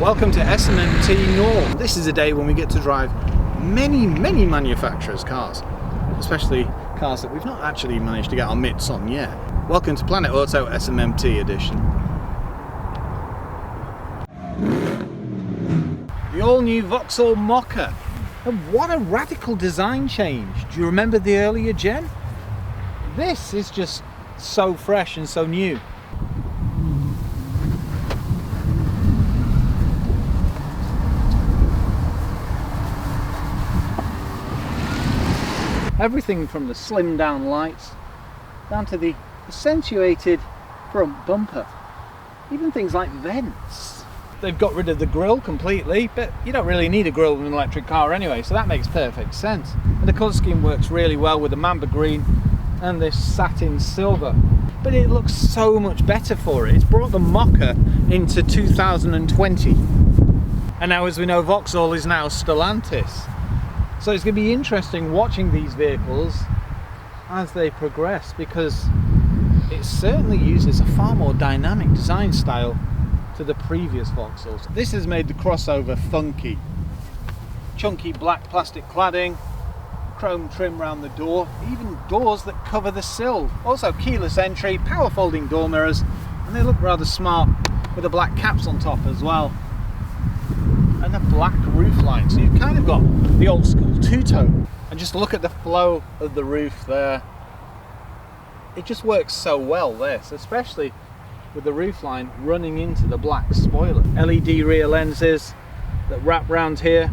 Welcome to SMMT North. This is a day when we get to drive many manufacturers' cars, especially cars that we've not actually managed to get our mitts on yet. Welcome to Planet Auto SMMT edition. The all-new Vauxhall Mokka. And what a radical design change. Do you remember the earlier gen? This is just so fresh and so new. Everything from the slimmed down lights down to the accentuated front bumper. Even things like vents. They've got rid of the grille completely, but you don't really need a grille in an electric car anyway, so that makes perfect sense. And the colour scheme works really well with the mamba green and this satin silver. But it looks so much better for it. It's brought the Mokka into 2020. And now, as we know, Vauxhall is now Stellantis. So it's going to be interesting watching these vehicles as they progress, because it certainly uses a far more dynamic design style to the previous Vauxhalls. This has made the crossover funky. Chunky black plastic cladding, chrome trim around the door, even doors that cover the sill. Also keyless entry, power folding door mirrors, and they look rather smart with the black caps on top as well. And a black roof line, so you've kind of got the old school two-tone. And just look at the flow of the roof there. It just works so well, this, especially with the roof line running into the black spoiler. LED rear lenses that wrap round here.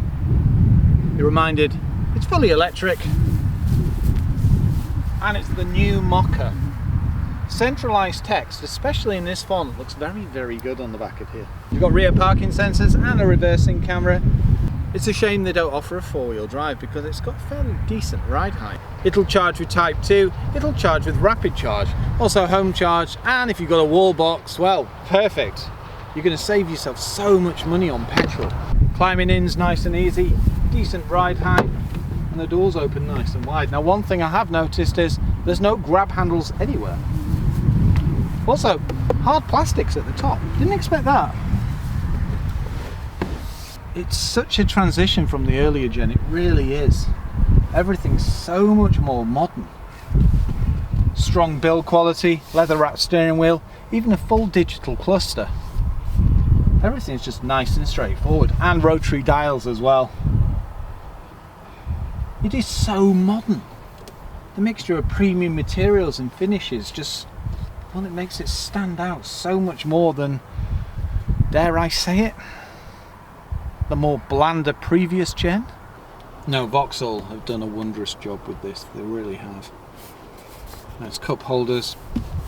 You're reminded it's fully electric, and it's the new Mokka. Centralized text, especially in this font, looks very good on the back of here. You've got rear parking sensors and a reversing camera. It's a shame they don't offer a four-wheel drive because it's got fairly decent ride height. It'll charge with Type 2, it'll charge with rapid charge, also home charge, and if you've got a wall box, well, perfect. You're going to save yourself so much money on petrol. Climbing in's nice and easy, decent ride height, and the doors open nice and wide. Now, one thing I have noticed is there's no grab handles anywhere. Also, hard plastics at the top. Didn't expect that. It's such a transition from the earlier gen, it really is. Everything's so much more modern. Strong build quality, leather wrapped steering wheel, even a full digital cluster. Everything's just nice and straightforward, and rotary dials as well. It is so modern. The mixture of premium materials and finishes just, well, it makes it stand out so much more than, dare I say it, the more blander previous gen. No, Vauxhall have done a wondrous job with this, they really have. Nice cup holders,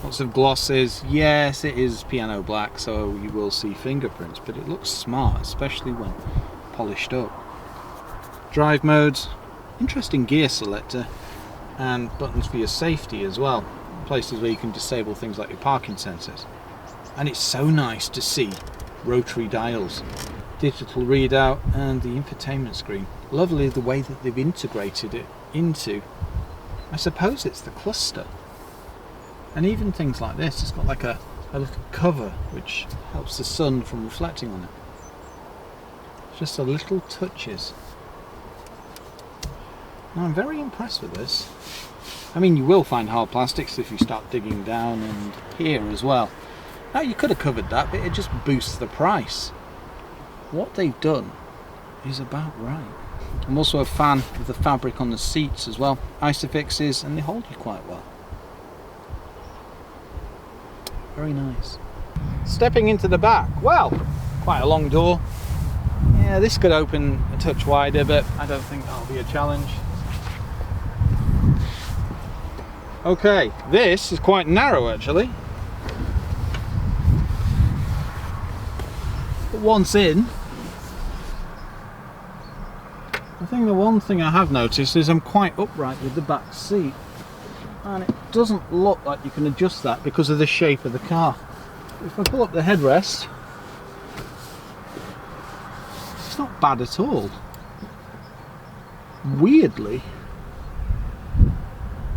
lots of glosses. Yes, it is piano black, so you will see fingerprints, but it looks smart, especially when polished up. Drive modes, interesting gear selector, and buttons for your safety as well. Places where you can disable things like your parking sensors. And it's so nice to see rotary dials, digital readout, and the infotainment screen. Lovely the way that they've integrated it into, I suppose it's the cluster. And even things like this, it's got like a little cover which helps the sun from reflecting on it. Just the little touches. Now, I'm very impressed with this. I mean, you will find hard plastics if you start digging down, and here as well. Now, you could have covered that, but it just boosts the price. What they've done is about right. I'm also a fan of the fabric on the seats as well. Isofixes, and they hold you quite well. Very nice. Stepping into the back, well, quite a long door. Yeah, this could open a touch wider, but I don't think that'll be a challenge. Okay, this is quite narrow actually. But once in, I think the one thing I have noticed is I'm quite upright with the back seat. And it doesn't look like you can adjust that because of the shape of the car. If I pull up the headrest, it's not bad at all. Weirdly,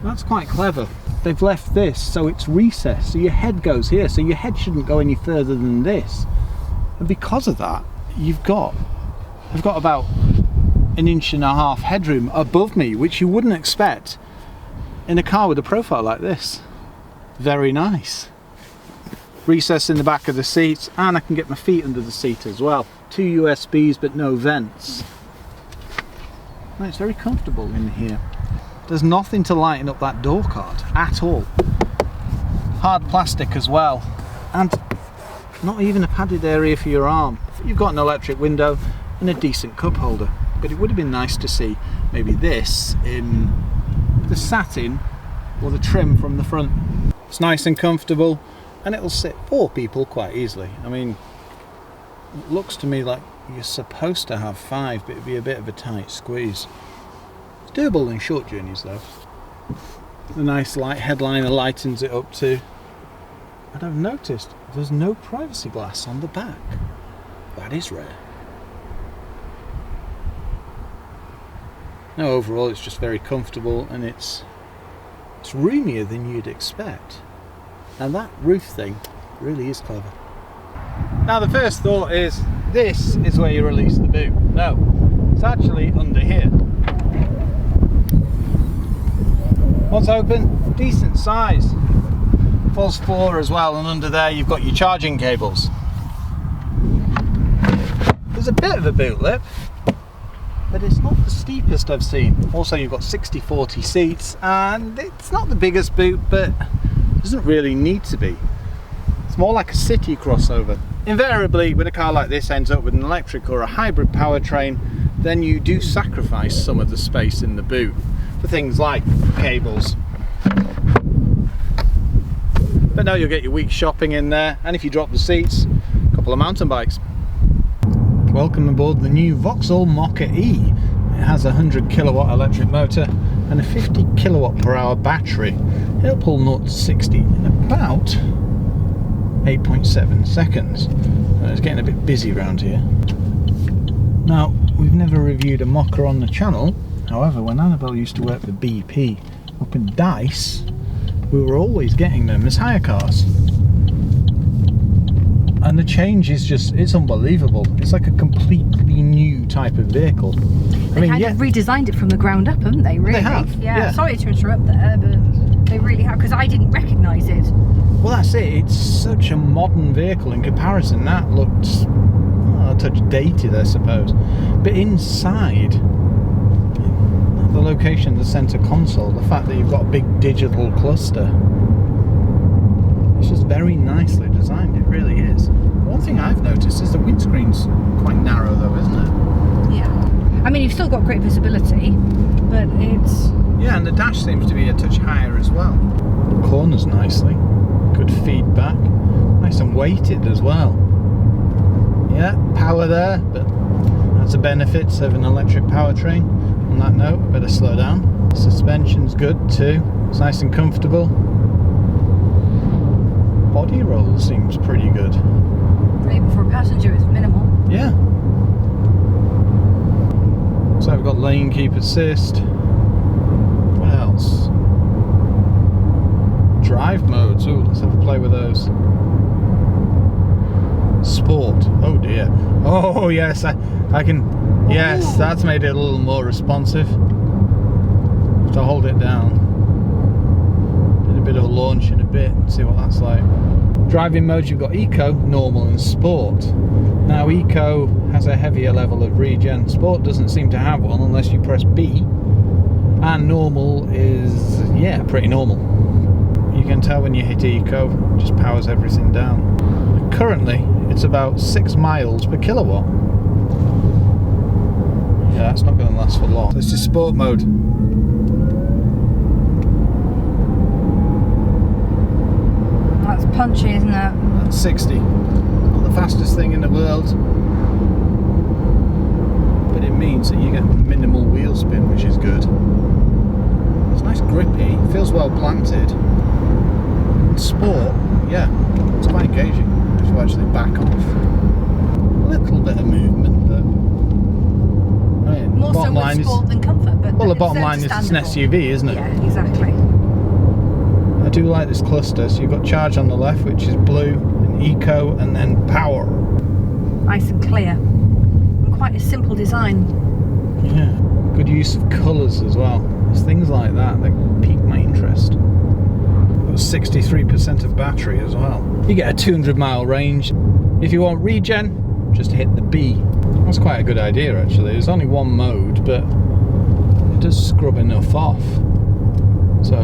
that's quite clever. They've left this so it's recessed, so your head goes here, so your head shouldn't go any further than this. And because of that, I've got about 1.5 inches headroom above me, which you wouldn't expect in a car with a profile like this. Very nice. Recess in the back of the seats, and I can get my feet under the seat as well. 2 USBs but no vents. No, it's very comfortable in here. There's nothing to lighten up that door card at all. Hard plastic as well, and not even a padded area for your arm. You've got an electric window and a decent cup holder, but it would have been nice to see maybe this in the satin or the trim from the front. It's nice and comfortable, and it'll sit 4 people quite easily. I mean, it looks to me like you're supposed to have 5, but it'd be a bit of a tight squeeze. It's doable in short journeys though. The nice light headliner lightens it up too. And I've noticed there's no privacy glass on the back. That is rare. No, overall it's just very comfortable, and it's roomier than you'd expect. And that roof thing really is clever. Now the first thought is, this is where you release the boot. No, it's actually under here. What's open? Decent size. False floor as well, and under there you've got your charging cables. There's a bit of a boot lip, but it's not the steepest I've seen. Also, you've got 60/40 seats, and it's not the biggest boot, but it doesn't really need to be. It's more like a city crossover. Invariably, when a car like this ends up with an electric or a hybrid powertrain, then you do sacrifice some of the space in the boot for things like cables. But no, you'll get your week's shopping in there, and if you drop the seats, a couple of mountain bikes. Welcome aboard the new Vauxhall Mokka E. It has a 100 kilowatt electric motor and a 50 kilowatt per hour battery. It'll pull 0 to 60 in about 8.7 seconds. It's getting a bit busy around here. Now, we've never reviewed a Mokka on the channel. However, when Annabelle used to work for BP up in Dice, we were always getting them as hire cars. And the change is just, it's unbelievable. It's like a completely new type of vehicle. They redesigned it from the ground up, haven't they? Really? They have. Yeah. Sorry to interrupt there, but they really have, because I didn't recognise it. Well, that's it. It's such a modern vehicle in comparison. That looks a touch dated, I suppose. But inside, the location, the centre console, the fact that you've got a big digital cluster, it's just very nicely designed. It really is. One thing I've noticed is the windscreen's quite narrow though, isn't it? Yeah. I mean, you've still got great visibility, but it's... Yeah, and the dash seems to be a touch higher as well. Corners nicely. Good feedback. Nice and weighted as well. Yeah, power there, but that's a benefit of an electric powertrain. On that note, I better slow down. Suspension's good too. It's nice and comfortable. Body roll seems pretty good. Even for a passenger, it's minimal. Yeah. So we've got lane keep assist. What else? Drive modes. Ooh, let's have a play with those. Sport. Oh dear. Oh yes, I can. Yes, Ooh. That's made it a little more responsive. Have to hold it down. Did a bit of a launch in a bit. See what that's like. Driving modes, you've got Eco, Normal and Sport. Now Eco has a heavier level of regen. Sport doesn't seem to have one unless you press B. And Normal is, yeah, pretty normal. You can tell when you hit Eco, it just powers everything down. Currently, it's about 6 miles per kilowatt. Yeah, that's not going to last for long. So this is Sport mode. That's punchy, isn't it? That's 60. Not the fastest thing in the world, but it means that you get minimal wheel spin, which is good. It's nice grippy, feels well planted. Sport, yeah, it's quite engaging. If you actually back off, a little bit of movement, but I mean, more so with sport than comfort. But well, the bottom line is it's an SUV, isn't it? Yeah, exactly. I do like this cluster. So you've got charge on the left, which is blue, and Eco, and then power. Nice and clear. quite a simple design. Yeah, good use of colours as well. There's things like that pique my interest. Got 63% of battery as well. You get a 200-mile range. If you want regen, just hit the B. That's quite a good idea actually. There's only one mode, but it does scrub enough off. So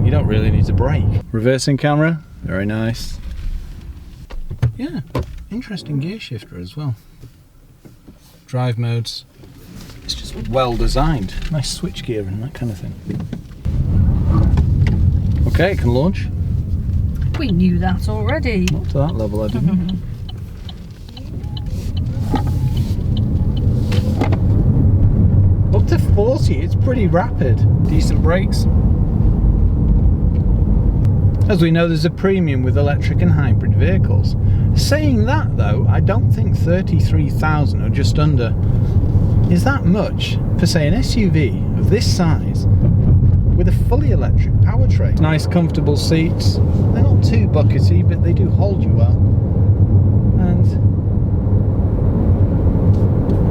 you don't really need to brake. Reversing camera, very nice. Yeah, interesting gear shifter as well. Drive modes. It's just well designed. Nice switch gear and that kind of thing. Okay, it can launch. We knew that already. Not to that level, I didn't. Up to 40, it's pretty rapid. Decent brakes. As we know, there's a premium with electric and hybrid vehicles. Saying that though, I don't think 33,000 or just under is that much for, say, an SUV of this size with a fully electric powertrain. Nice comfortable seats. They're not too buckety, but they do hold you well. And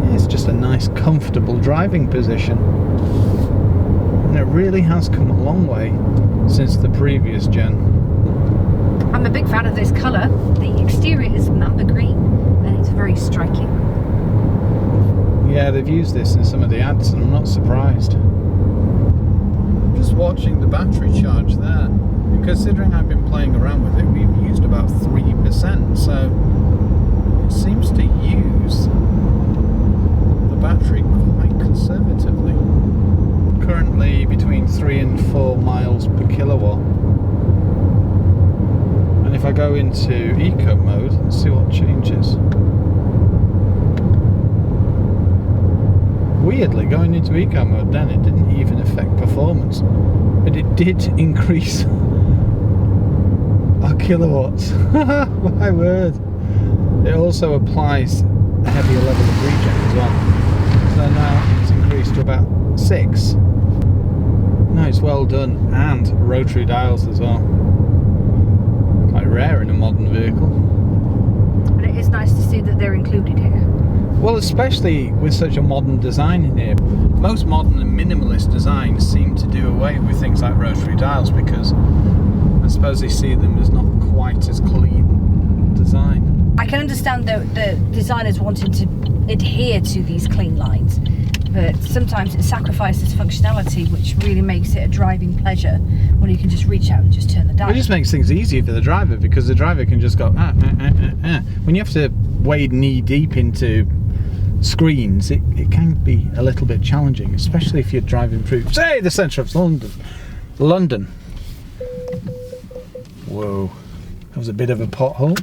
yeah, it's just a nice comfortable driving position. And it really has come a long way since the previous gen. I'm a big fan of this colour. The exterior is amber green and it's very striking. Yeah, they've used this in some of the ads and I'm not surprised. I'm just watching the battery charge there. And considering I've been playing around with it, we've used about 3%, so it seems to use the battery quite conservatively. Currently between 3 and 4 miles per kilowatt. And if I go into eco mode, let's see what changes. Weirdly, going into eco mode then, it didn't even affect performance, but it did increase our kilowatts. My word. It also applies a heavier level of regen as well. So now it's increased to about 6. Nice, well done, and rotary dials as well. Quite rare in a modern vehicle. But it is nice to see that they're included here. Well, especially with such a modern design in here. Most modern and minimalist designs seem to do away with things like rotary dials because I suppose they see them as not quite as clean design. I can understand the designers wanting to adhere to these clean lines, but sometimes it sacrifices functionality, which really makes it a driving pleasure when you can just reach out and just turn the dial. It just makes things easier for the driver because the driver can just go When you have to wade knee deep into screens, it can be a little bit challenging, especially if you're driving through, say, the centre of London. Whoa, that was a bit of a pothole.